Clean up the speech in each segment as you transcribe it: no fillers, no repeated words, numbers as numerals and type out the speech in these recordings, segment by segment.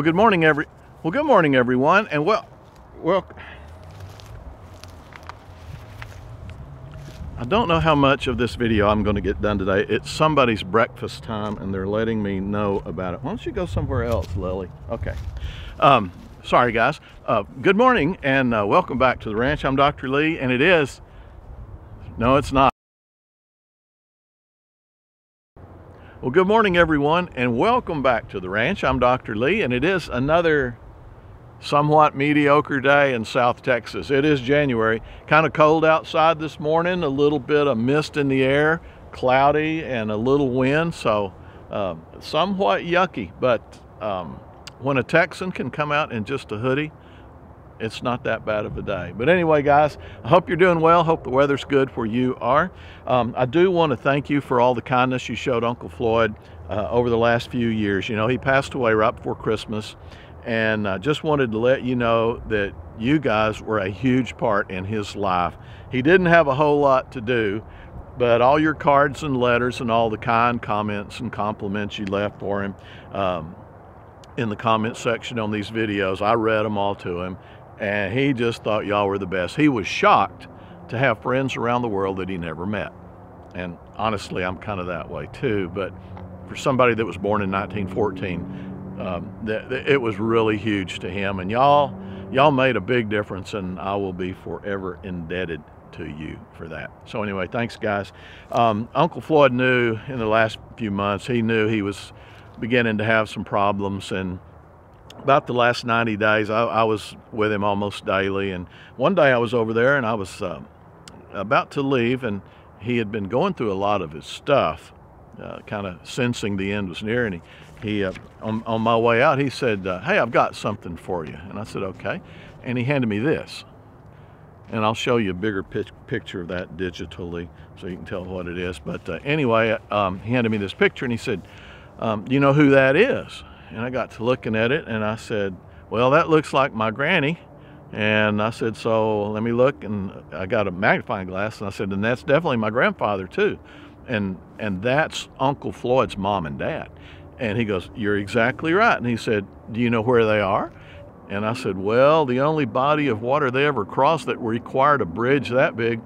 Well, good morning, everyone, and well, I don't know how much of this video I'm going to get done today. It's somebody's breakfast time, and they're letting me know about it. Why don't you go somewhere else, Lily? Okay. Sorry, guys. Good morning, and welcome back to the ranch. I'm Dr. Lee, and no, it's not. Well, good morning, everyone, and welcome back to the ranch. I'm Dr. Lee, and it is another somewhat mediocre day in South Texas. It is January, kind of cold outside this morning, a little bit of mist in the air, cloudy, and a little wind, so somewhat yucky. But when a Texan can come out in just a hoodie, it's not that bad of a day. But anyway, guys, I hope you're doing well. Hope the weather's good where you are. I do want to thank you for all the kindness you showed Uncle Floyd over the last few years. You know, he passed away right before Christmas, and I just wanted to let you know that you guys were a huge part in his life. He didn't have a whole lot to do, but all your cards and letters and all the kind comments and compliments you left for him in the comment section on these videos, I read them all to him. And he just thought y'all were the best. He was shocked to have friends around the world that he never met. And honestly, I'm kind of that way too. But for somebody that was born in 1914, it was really huge to him. And y'all made a big difference, and I will be forever indebted to you for that. So anyway, thanks, guys. Uncle Floyd knew in the last few months, he knew he was beginning to have some problems, and about the last 90 days, I was with him almost daily. And one day I was over there, and I was about to leave, and he had been going through a lot of his stuff, kind of sensing the end was near. And he on my way out, he said, hey, I've got something for you. And I said, okay. And he handed me this. And I'll show you a bigger picture of that digitally so you can tell what it is. But anyway, he handed me this picture, and he said, do you know who that is? And I got to looking at it, and I said, well, that looks like my granny. And I said, so let me look. And I got a magnifying glass, and I said, and that's definitely my grandfather too. And that's Uncle Floyd's mom and dad. And he goes, you're exactly right. And he said, do you know where they are? And I said, well, the only body of water they ever crossed that required a bridge that big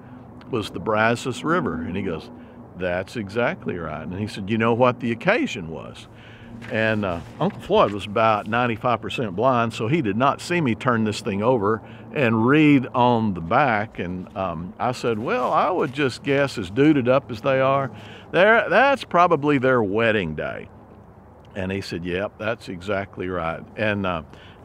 was the Brazos River. And he goes, that's exactly right. And he said, you know what the occasion was? And Uncle Floyd was about 95% blind, so he did not see me turn this thing over and read on the back. And I said, well, I would just guess, as duded up as they are, that's probably their wedding day. And he said, yep, that's exactly right. And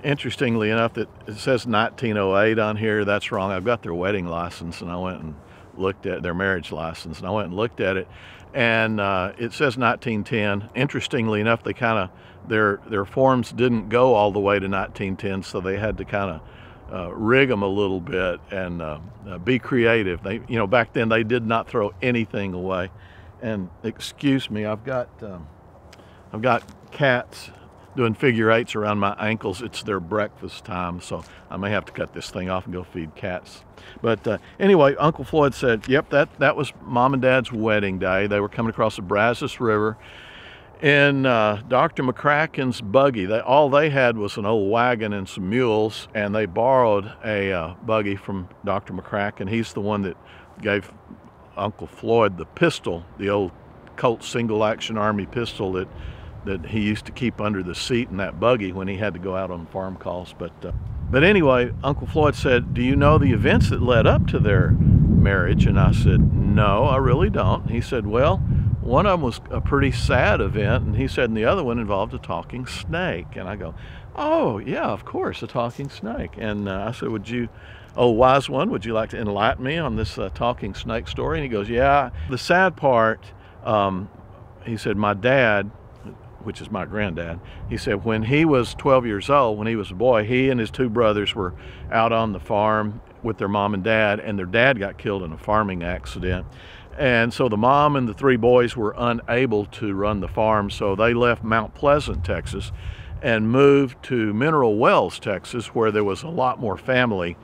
interestingly enough, it says 1908 on here. That's wrong. I've got their wedding license, and I went and looked at their marriage license, and I went and looked at it. And it says 1910. Interestingly enough, they kind of, their forms didn't go all the way to 1910, so they had to kind of rig them a little bit and be creative. They, you know, back then they did not throw anything away. And excuse me, I've got cats doing figure eights around my ankles. It's their breakfast time, so I may have to cut this thing off and go feed cats. But anyway, Uncle Floyd said, yep, that was Mom and Dad's wedding day. They were coming across the Brazos River in Dr. McCracken's buggy. All they had was an old wagon and some mules, and they borrowed a buggy from Dr. McCracken. He's the one that gave Uncle Floyd the pistol, the old Colt single-action Army pistol that he used to keep under the seat in that buggy when he had to go out on farm calls. But anyway, Uncle Floyd said, do you know the events that led up to their marriage? And I said, no, I really don't. And he said, well, one of them was a pretty sad event. And he said, and the other one involved a talking snake. And I go, oh, yeah, of course, a talking snake. And I said, oh, wise one, would you like to enlighten me on this talking snake story? And he goes, yeah. The sad part, he said, my dad, which is my granddad, he said when he was 12 years old, when he was a boy, he and his two brothers were out on the farm with their mom and dad, and their dad got killed in a farming accident. And so the mom and the three boys were unable to run the farm, so they left Mount Pleasant, Texas, and moved to Mineral Wells, Texas, where there was a lot more family,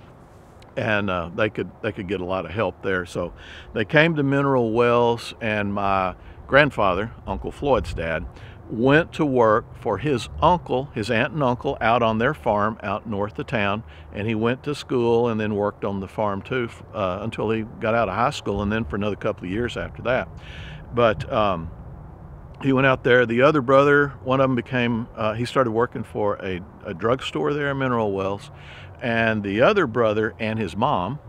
and they could get a lot of help there. So they came to Mineral Wells, and my grandfather, Uncle Floyd's dad, went to work for his uncle, his aunt and uncle, out on their farm out north of town. And he went to school and then worked on the farm too until he got out of high school, and then for another couple of years after that. But he went out there. The other brother, one of them he started working for a drugstore there in Mineral Wells. And the other brother and his mom,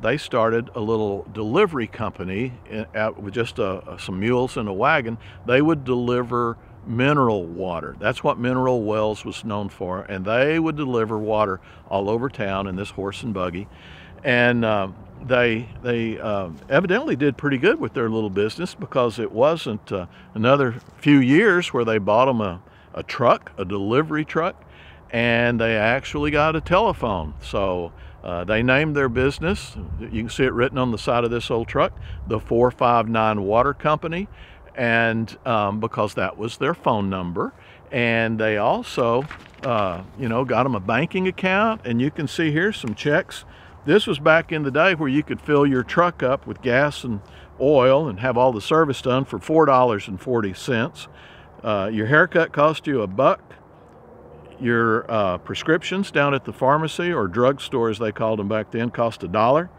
they started a little delivery company out with just some mules and a wagon. They would deliver mineral water. That's what Mineral Wells was known for. And they would deliver water all over town in this horse and buggy. And they evidently did pretty good with their little business, because it wasn't another few years where they bought them a truck, a delivery truck, and they actually got a telephone. So they named their business, you can see it written on the side of this old truck, the 459 Water Company, and because that was their phone number. And they also, you know, got them a banking account, and you can see here some checks. This was back in the day where you could fill your truck up with gas and oil and have all the service done for $4.40. Your haircut cost you $1. Your prescriptions down at the pharmacy, or drugstore as they called them back then, cost $1.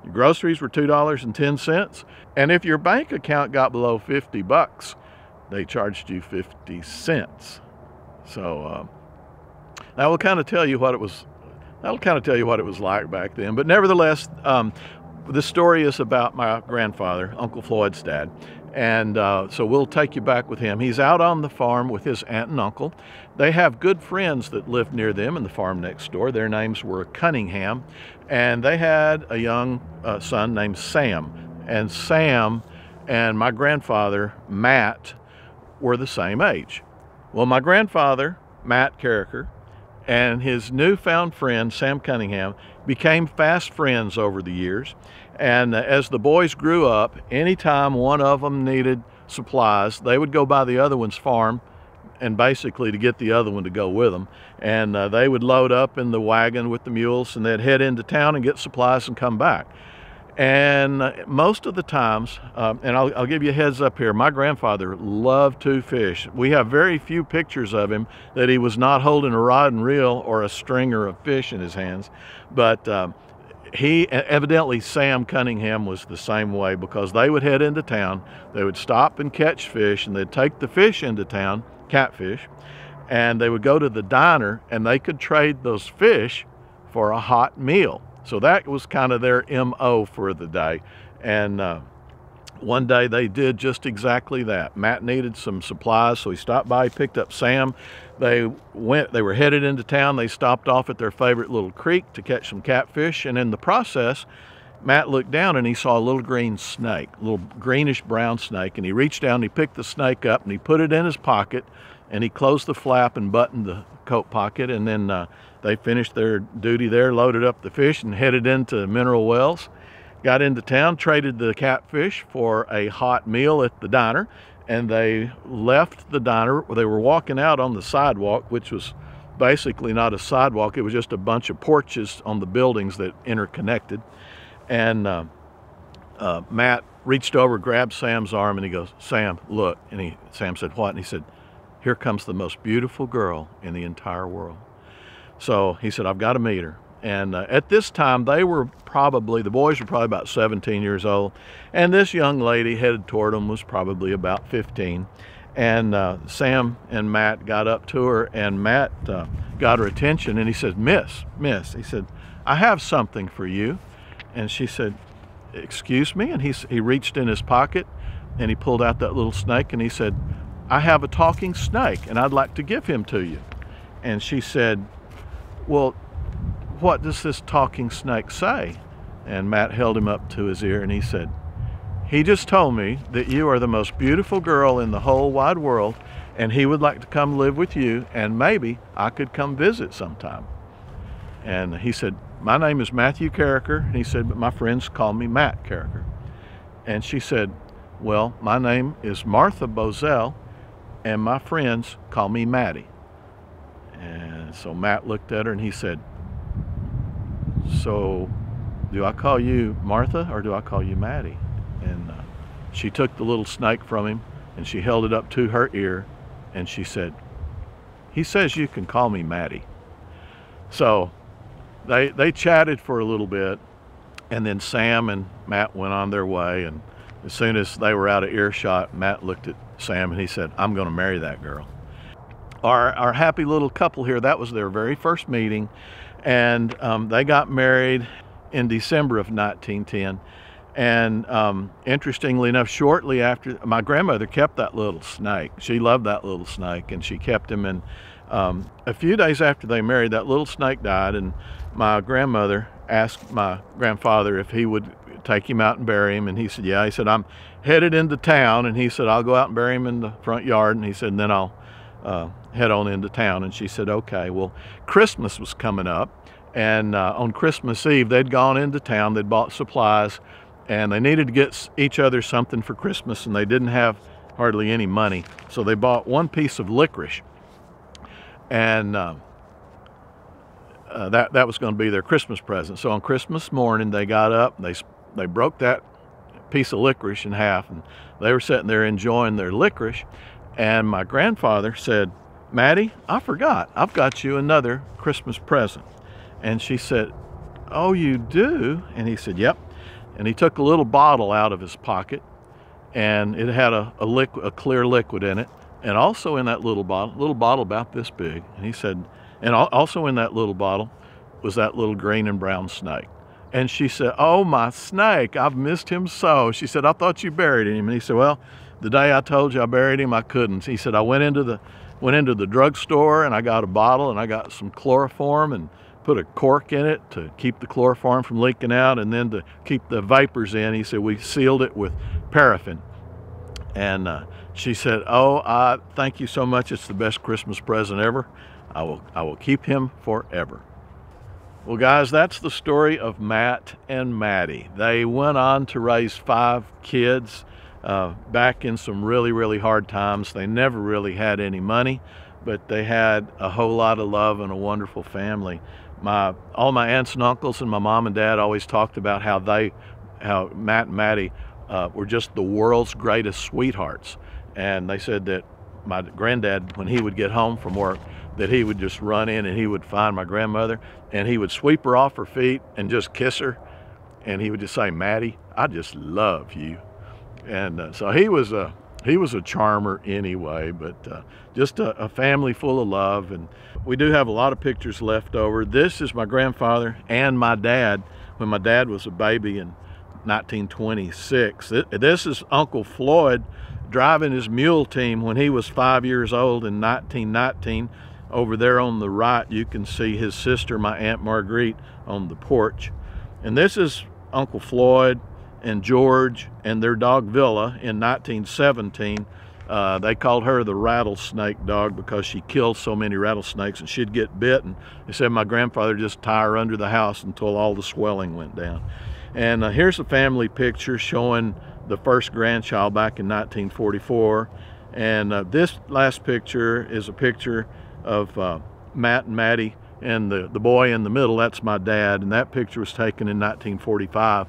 Your groceries were $2.10. And if your bank account got below $50, they charged you 50 cents. So that will kind of tell you what it was. That'll kind of tell you what it was like back then. But nevertheless, the story is about my grandfather, Uncle Floyd's dad. And so we'll take you back with him. He's out on the farm with his aunt and uncle. They have good friends that lived near them in the farm next door. Their names were Cunningham. And they had a young son named Sam. And Sam and my grandfather, Matt, were the same age. Well, my grandfather, Matt Carricker, and his newfound friend, Sam Cunningham, became fast friends over the years. And as the boys grew up, anytime one of them needed supplies, they would go by the other one's farm, and basically to get the other one to go with them. And they would load up in the wagon with the mules, and they'd head into town and get supplies and come back. And most of the times, and I'll give you a heads up here, my grandfather loved to fish. We have very few pictures of him that he was not holding a rod and reel or a stringer of fish in his hands. But evidently Sam Cunningham was the same way, because they would head into town, they would stop and catch fish, and they'd take the fish into town, catfish, and they would go to the diner, and they could trade those fish for a hot meal. So that was kind of their MO for the day. And one day they did just exactly that. Matt needed some supplies, so he stopped by, he picked up Sam. They were headed into town. They stopped off at their favorite little creek to catch some catfish. And in the process, Matt looked down and he saw a little green snake, a little greenish brown snake. And he reached down, he picked the snake up, and he put it in his pocket, and he closed the flap and buttoned the coat pocket. And then they finished their duty there, loaded up the fish, and headed into Mineral Wells. Got into town, traded the catfish for a hot meal at the diner, and they left the diner. They were walking out on the sidewalk, which was basically not a sidewalk. It was just a bunch of porches on the buildings that interconnected. And Matt reached over, grabbed Sam's arm, and he goes, "Sam, look." And Sam said, "What?" And he said, "Here comes the most beautiful girl in the entire world." So he said, "I've got to meet her." And at this time, the boys were probably about 17 years old. And this young lady headed toward them was probably about 15. And Sam and Matt got up to her, and Matt got her attention, and he said, Miss, he said, "I have something for you." And she said, "Excuse me?" And he reached in his pocket, and he pulled out that little snake, and he said, "I have a talking snake, and I'd like to give him to you." And she said, "Well, what does this talking snake say?" And Matt held him up to his ear, and he said, "He just told me that you are the most beautiful girl in the whole wide world, and he would like to come live with you, and maybe I could come visit sometime." And he said, "My name is Matthew Carricker." And he said, "But my friends call me Matt Carricker." And she said, "Well, my name is Martha Bozell, and my friends call me Maddie." And so Matt looked at her, and he said, "So do I call you Martha, or do I call you Maddie?" And she took the little snake from him, and she held it up to her ear, And she said, "He says you can call me Maddie." So they chatted for a little bit, and then Sam and Matt went on their way. And as soon as they were out of earshot, Matt looked at Sam and he said, "I'm going to marry that girl." Our happy little couple here, that was their very first meeting, and they got married in December of 1910. And interestingly enough, shortly after, my grandmother kept that little snake. She loved that little snake, and she kept him. And a few days after they married, that little snake died, and my grandmother asked my grandfather if he would take him out and bury him, and he said, yeah. He said, "I'm headed into town," and he said, "I'll go out and bury him in the front yard," and he said, "and then I'll head on into town." And she said, okay. Well, Christmas was coming up, and on Christmas Eve, they'd gone into town, they'd bought supplies, and they needed to get each other something for Christmas, and they didn't have hardly any money. So they bought one piece of licorice, and that was going to be their Christmas present. So on Christmas morning, they got up, and they broke that piece of licorice in half, and they were sitting there enjoying their licorice. And my grandfather said, "Maddie, I forgot, I've got you another Christmas present." And she said, "Oh, you do?" And he said, "Yep." And he took a little bottle out of his pocket, and it had a clear liquid in it. And also in that little bottle about this big. And he said, and also in that little bottle was that little green and brown snake. And she said, "Oh, my snake, I've missed him so." She said, "I thought you buried him." And he said, "Well, the day I told you I buried him, I couldn't." He said, "I went into the drugstore, and I got a bottle, and I got some chloroform and put a cork in it to keep the chloroform from leaking out, and then to keep the vapors in." He said, "We sealed it with paraffin." And she said, "Oh, thank you so much. It's the best Christmas present ever. I will keep him forever." Well, guys, that's the story of Matt and Maddie. They went on to raise 5 kids back in some really, really hard times. They never really had any money, but they had a whole lot of love and a wonderful family. All my aunts and uncles and my mom and dad always talked about how Matt and Maddie were just the world's greatest sweethearts. And they said that my granddad, when he would get home from work, that he would just run in and he would find my grandmother, and he would sweep her off her feet and just kiss her. And he would just say, "Maddie, I just love you." And so he was a charmer anyway, but just a family full of love. And we do have a lot of pictures left over. This is my grandfather and my dad when my dad was a baby in 1926. This is Uncle Floyd driving his mule team when he was 5 years old in 1919. Over there on the right, you can see his sister, my Aunt Marguerite, on the porch. And this is Uncle Floyd and George and their dog Villa in 1917. They called her the rattlesnake dog because she killed so many rattlesnakes, and she'd get bit, and they said my grandfather just tie her under the house until all the swelling went down. And here's a family picture showing the first grandchild back in 1944. And this last picture is a picture of Matt and Maddie, and the boy in the middle, that's my dad, and that picture was taken in 1945.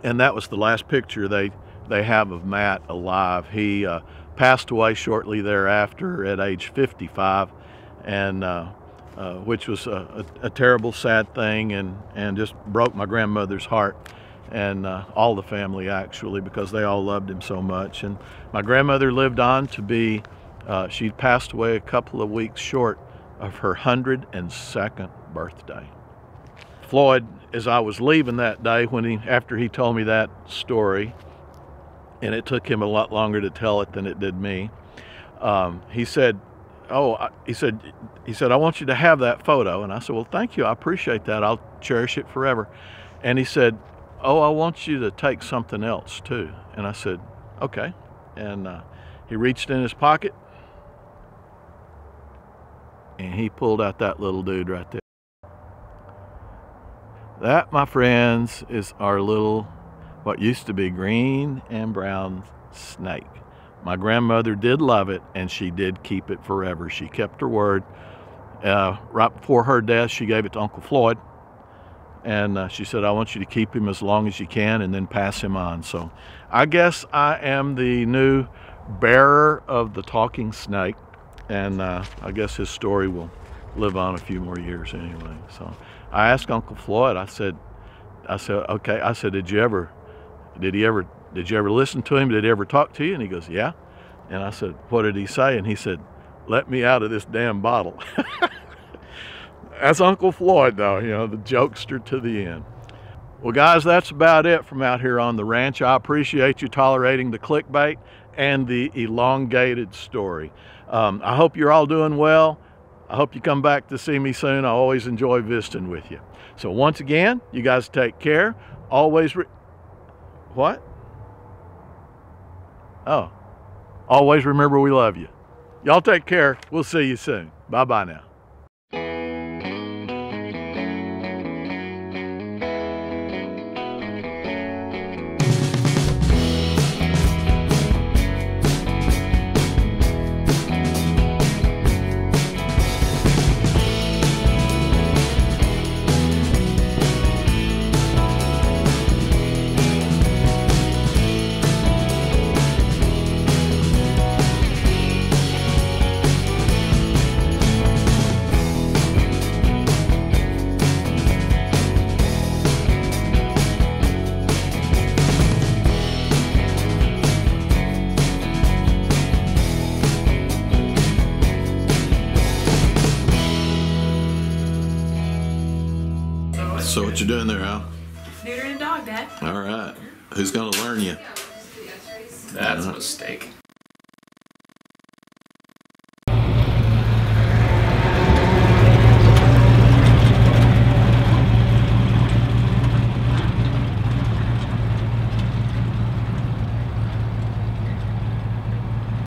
And that was the last picture they have of Matt alive. He passed away shortly thereafter at age 55, and which was a terrible, sad thing, and just broke my grandmother's heart, and all the family actually, because they all loved him so much. And my grandmother lived on to be, she passed away a couple of weeks short of her 102nd birthday. Floyd, as I was leaving that day, after he told me that story, and it took him a lot longer to tell it than it did me, he said, he said, "I want you to have that photo." And I said, "Well, thank you, I appreciate that, I'll cherish it forever." And he said, "Oh, I want you to take something else too." And I said, "Okay." And he reached in his pocket, and he pulled out that little dude right there. That, my friends, is our little, what used to be green and brown snake. My grandmother did love it, and she did keep it forever. She kept her word. Right before her death, she gave it to Uncle Floyd, and she said, "I want you to keep him as long as you can and then pass him on." So I guess I am the new bearer of the talking snake, and I guess his story will live on a few more years anyway. So I asked Uncle Floyd, I said, okay, I said, did you ever listen to him? Did he ever talk to you? And he goes, yeah. And I said, what did he say? And he said, let me out of this damn bottle. That's Uncle Floyd, though, you know, the jokester to the end. Well, guys, that's about it from out here on the ranch. I appreciate you tolerating the clickbait and the elongated story. I hope you're all doing well. I hope you come back to see me soon. I always enjoy visiting with you. So once again, you guys take care. Always what? Oh, always remember we love you. Y'all take care. We'll see you soon. Bye-bye now. So what you doing there, Al? Neutering a dog, Dad. All right. Who's gonna learn you? That's a mistake.